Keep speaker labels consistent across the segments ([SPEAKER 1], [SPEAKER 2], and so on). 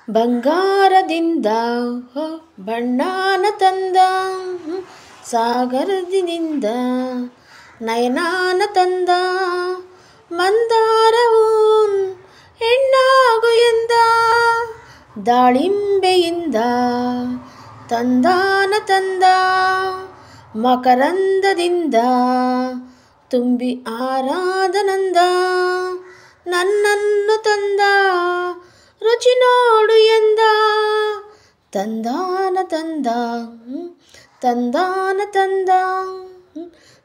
[SPEAKER 1] ಬಂಗಾರದಿಂದ ಬಣ್ಣಾನ ತಂದ, ಸಾಗರದಿಂದ ನಯನಾನ ತಂದ, ಮಂದಾರವು ಹೆಣ್ಣಾಗು ಎಂದ, ದಾಳಿಂಬೆಯಿಂದ ತಂದಾನ ತಂದ, ಮಕರಂದದಿಂದ ತುಂಬಿ ಆರಾಧನಂದ, ನನ್ನನ್ನು ತಂದ ರುಚಿ ನೋಡು ಎಂದ, ತಂದಾನ ತಂದ ತಂದಾನ ತಂದ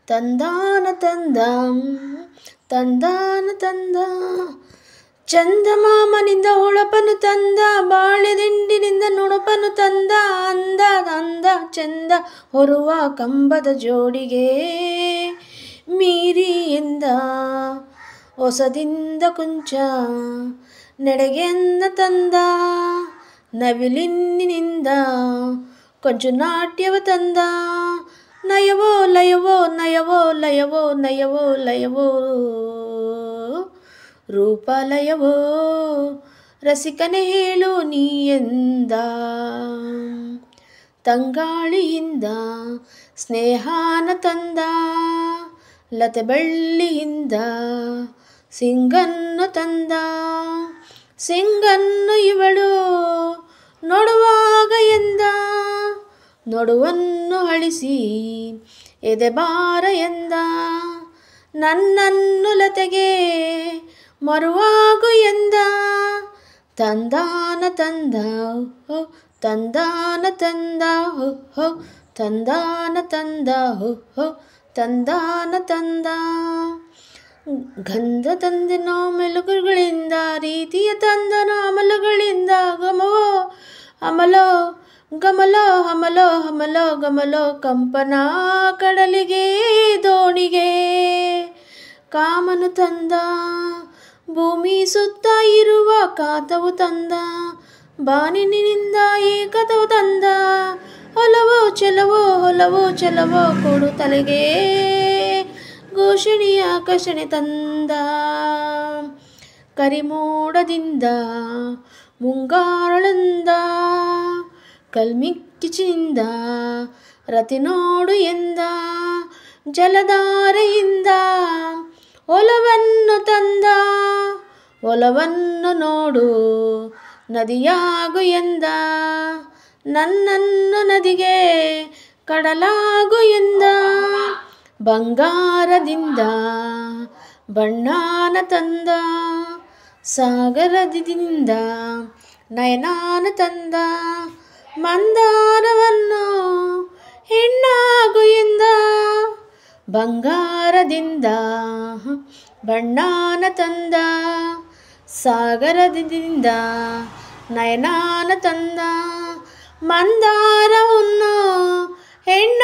[SPEAKER 1] ತಂದಾನ ತಂದ ತಂದಾನ ತಂದ, ಚಂದಮಾಮನಿಂದ ಹೊಳಪನು ತಂದ, ಬಾಳೆದಿಂಡಿನಿಂದ ನುಣುಪನು ತಂದ, ಅಂದ ಅಂದ ಚಂದ ಹೊರುವ ಕಂಬದ ಜೋಡಿಗೆ ಮೀರಿ ಎಂದ, ಹೊಸದಿಂದ ಕುಂಚ ನೆಡೆಗೆನ್ನ ತಂದ, ನವಿಲಿನಿಂದ ಕೊಂಚು ನಾಟ್ಯವ ತಂದ, ನಯವೋ ಲಯವೋ ನಯವೋ ಲಯವೋ ನಯವೋ ಲಯವೋ ರೂಪಲಯವೋ ರಸಿಕನೆ ಹೇಳು ನೀ ಎಂದ, ತಂಗಾಳಿಯಿಂದ ಸ್ನೇಹಾನ ತಂದ, ಲತೆ ಬಳ್ಳಿಯಿಂದ ಸಿಂಗನ್ನು ತಂದ, ಸಿಂಗನ್ನು ಇವಳು ನೋಡುವಾಗ ಎಂದ, ನೋಡುವನ್ನು ಅಳಿಸಿ ಎದೆಬಾರ ಎಂದ, ನನ್ನನ್ನು ಲತೆಗೆ ಮರುವಾಗು ಎಂದ, ತಂದಾನ ತಂದ ತಂದಾನ ತಂದ ತಂದಾನ ತಂದ ತಂದಾನ ತಂದ, ಗಂಧ ತಂದೆನೋ ಮೆಲುಗುಗಳಿಂದ, ರೀತಿಯ ತಂದನೋ ಅಮಲುಗಳಿಂದ, ಗಮವೋ ಅಮಲೋ ಗಮಲೋ ಹಮಲೋ ಹಮಲೋ ಗಮಲೋ ಕಂಪನ ಕಡಲಿಗೆ ದೋಣಿಗೆ, ಕಾಮನು ತಂದ ಭೂಮಿ ಸುತ್ತ ಇರುವ ಕಾತವು ತಂದ, ಬಾನಿನಿಂದ ಏಕತವು ತಂದ, ಹೊಲವೋ ಚೆಲವೋ ಹೊಲವೋ ಚೆಲವೋ ಕೊಡು ತಲೆಗೆ ಘೋಷಣೆಯ ಆಕರ್ಷಣೆ ತಂದ, ಕರಿಮೋಡದಿಂದ ಮುಂಗಾರಳಂದ, ಕಲ್ಮಿಕ್ಕಿಚಿನಿಂದ ರತಿ ನೋಡು ಎಂದ, ಜಲಧಾರೆಯಿಂದ ಒಲವನ್ನು ತಂದ, ಒಲವನ್ನು ನೋಡು ನದಿಯಾಗು ಎಂದ, ನನ್ನನ್ನು ನದಿಗೆ ಕಡಲಾಗು ಎಂದ, ಬಂಗಾರದಿಂದ ಬಣ್ಣಾನ ತಂದ, ಸಾಗರದಿಂದ ನಯನಾನ ತಂದ, ಮಂದಾರವನ್ನು ಹೆಣ್ಣಾಗು ಎಂದ, ಬಂಗಾರದಿಂದ ಬಣ್ಣಾನ ತಂದ, ಸಾಗರದಿಂದ ನಯನಾನ ತಂದ, ಮಂದಾರವನ್ನು ಹೆಣ್ಣ